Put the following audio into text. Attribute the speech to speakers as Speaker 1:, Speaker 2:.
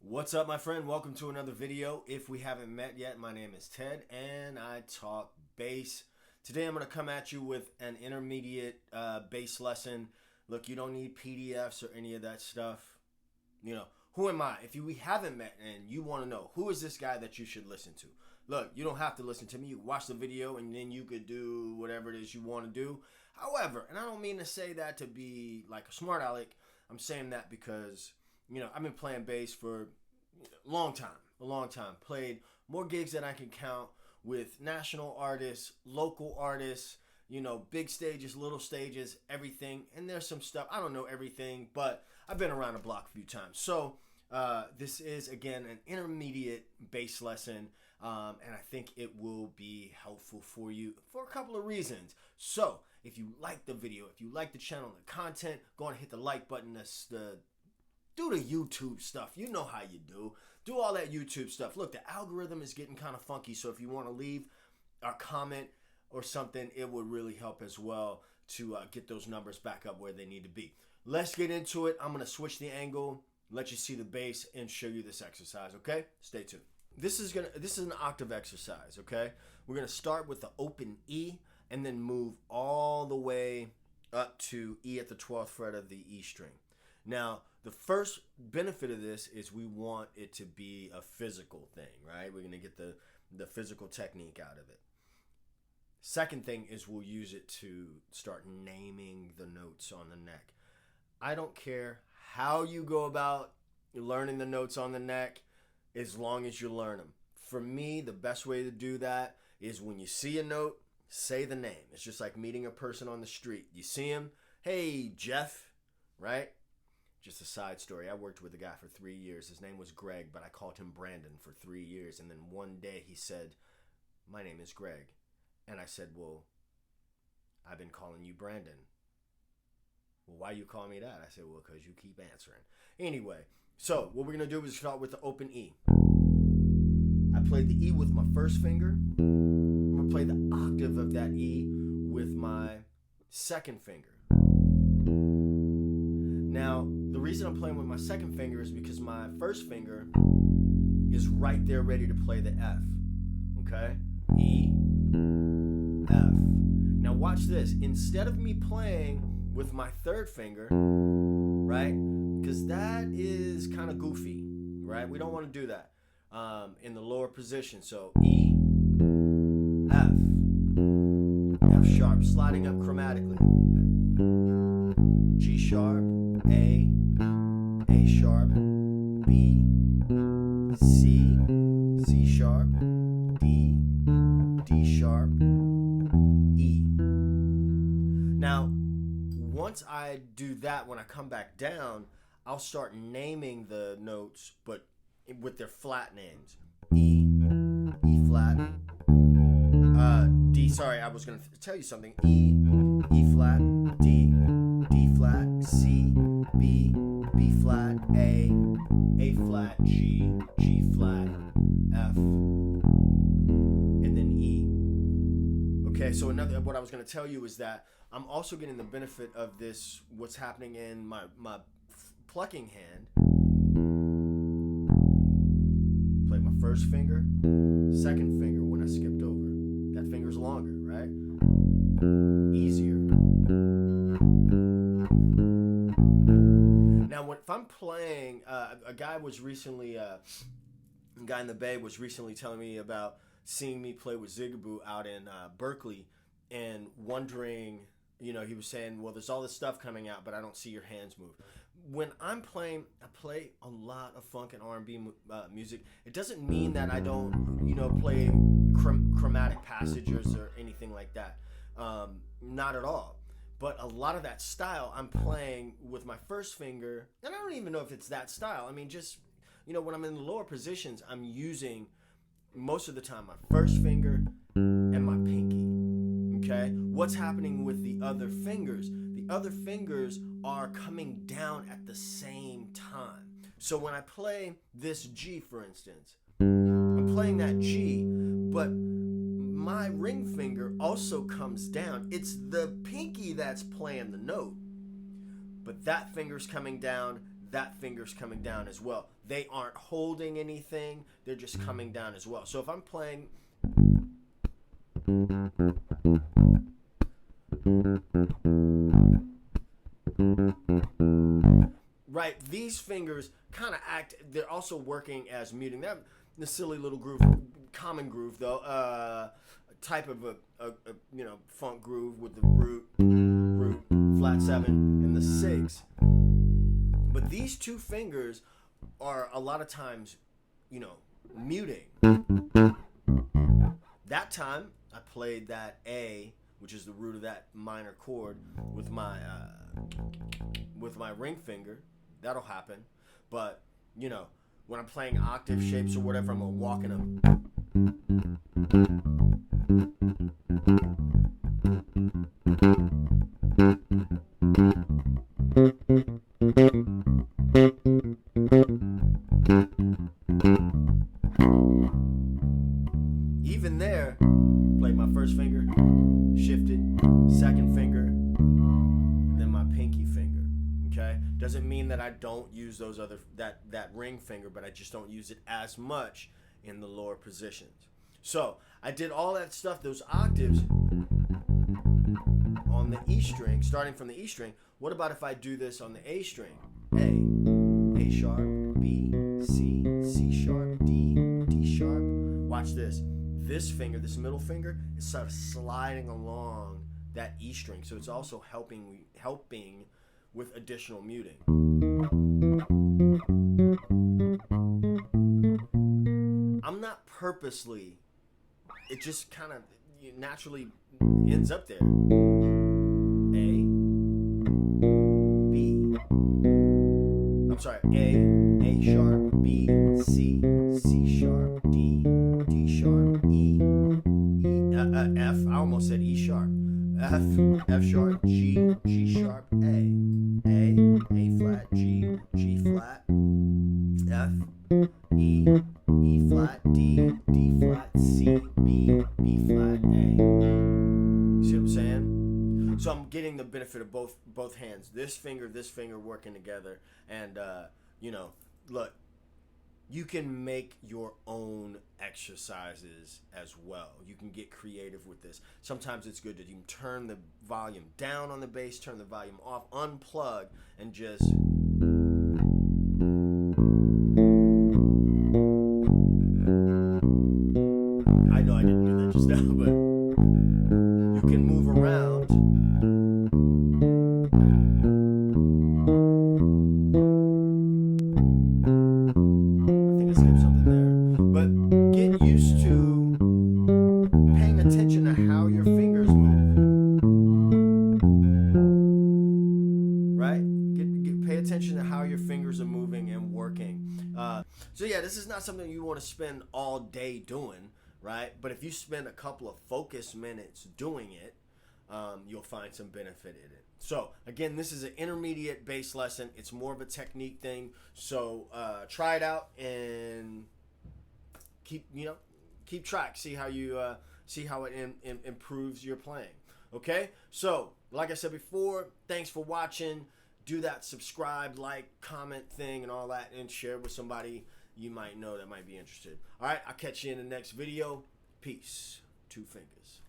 Speaker 1: What's up, my friend? Welcome to another video. If we haven't met yet, my name is Ted and I talk bass. Today I'm going to come at you with an intermediate bass lesson. Look, you don't need PDFs or any of that stuff. You know, who am I? If we haven't met and you want to know who is this guy that you should listen to, look, you don't have to listen to me. You watch the video and then you could do whatever it is you want to do. However, and I don't mean to say that to be like a smart aleck. I'm saying that because, you know, I've been playing bass for a long time. Played more gigs than I can count with national artists, local artists, you know, big stages, little stages, everything. And there's some stuff, I don't know everything, but I've been around the block a few times. So this is, again, an intermediate bass lesson, and I think it will be helpful for you for a couple of reasons. So if you like the video, if you like the channel and the content, go and hit the like button. Do the YouTube stuff. You know how you do. Do all that YouTube stuff. Look, the algorithm is getting kind of funky, so if you want to leave a comment or something, it would really help as well to get those numbers back up where they need to be. Let's get into it. I'm going to switch the angle, let you see the bass, and show you this exercise, okay? Stay tuned. This is an octave exercise, okay? We're going to start with the open E and then move all the way up to E at the 12th fret of the E string. Now, the first benefit of this is we want it to be a physical thing, right? We're going to get the physical technique out of it. Second thing is we'll use it to start naming the notes on the neck. I don't care how you go about learning the notes on the neck as long as you learn them. For me, the best way to do that is when you see a note, say the name. It's just like meeting a person on the street. You see him, hey, Jeff, right? Just a side story. I worked with a guy for 3 years. His name was Greg, but I called him Brandon for 3 years. And then one day he said, my name is Greg. And I said, well, I've been calling you Brandon. Well, why you call me that? I said, well, because you keep answering. Anyway, so what we're going to do is start with the open E. I played the E with my first finger. I'm going to play the octave of that E with my second finger. Now, the reason I'm playing with my second finger is because my first finger is right there ready to play the F. Okay? E, F. Now watch this. Instead of me playing with my third finger, right? Because that is kind of goofy, right? We don't want to do that in the lower position. So E, F. F sharp, sliding up chromatically. G sharp. A sharp, B, C, C sharp, D, D sharp, E. Now, once I do that, when I come back down, I'll start naming the notes, but with their flat names. E, E flat, D, sorry, I was going to tell you something. E, E flat, D, D flat, C, B, B flat, A flat, G, G flat, F, and then E. Okay, so what I was going to tell you is that I'm also getting the benefit of this, what's happening in my plucking hand. Play my first finger, second finger when I skipped over. That finger's longer, right? Easier. Now, if I'm playing, a guy in the Bay was recently telling me about seeing me play with Zigaboo out in Berkeley and wondering, you know, he was saying, well, there's all this stuff coming out, but I don't see your hands move. When I'm playing, I play a lot of funk and R&B music. It doesn't mean that I don't, you know, play chromatic passages or anything like that. Not at all. But a lot of that style I'm playing with my first finger, and I don't even know if it's that style. I mean, just, you know, when I'm in the lower positions, I'm using most of the time my first finger and my pinky. Okay? What's happening with the other fingers? The other fingers are coming down at the same time. So when I play this G, for instance, I'm playing that G, but my ring finger also comes down. It's the pinky that's playing the note, but that finger's coming down, that finger's coming down as well. They aren't holding anything, they're just coming down as well. So if I'm playing, right, these fingers kind of act, they're also working as muting. That the silly little groove, common groove though, type of a funk groove with the root, flat 7, and the 6. But these two fingers are a lot of times, muting. That time I played that A, which is the root of that minor chord, with my ring finger. That'll happen. But when I'm playing octave shapes or whatever, I'm gonna walk in them. Even there, played my first finger, shifted, second finger, and then my pinky finger. Okay? Doesn't mean that I don't use those other that ring finger, but I just don't use it as much in the lower positions. So I did all that stuff, those octaves on the E string, starting from the E string. What about if I do this on the A string? A sharp, B, C, C sharp, D, D sharp. Watch this. This finger, this middle finger, is sort of sliding along that E string, so it's also helping with additional muting. I'm not purposely, it just kind of naturally ends up there. A, B, I'm sorry, A sharp, B, C, C sharp, D, D sharp, E, F, I almost said E sharp, F sharp, G, G sharp, A flat, G, G flat, F, E, E flat, D, D flat, C, B, B flat, A. See what I'm saying? So I'm getting the benefit of both hands. This finger working together. And, look, you can make your own exercises as well. You can get creative with this. Sometimes it's good to even turn the volume down on the bass, turn the volume off, unplug, and just... I know I didn't do that just now, but you can move around. I think I skipped something there. But get used to paying attention to how your fingers move. Right? Pay attention to how your fingers are moving and working. So yeah, this is not something you want to spend all day doing, right? But if you spend a couple of focus minutes doing it, you'll find some benefit in it. So again, this is an intermediate bass lesson. It's more of a technique thing. So try it out and keep track. See how it improves your playing. Okay. So like I said before, thanks for watching. Do that subscribe, like, comment thing and all that, and share with somebody you might know that might be interested. All right, I'll catch you in the next video. Peace. 2 fingers.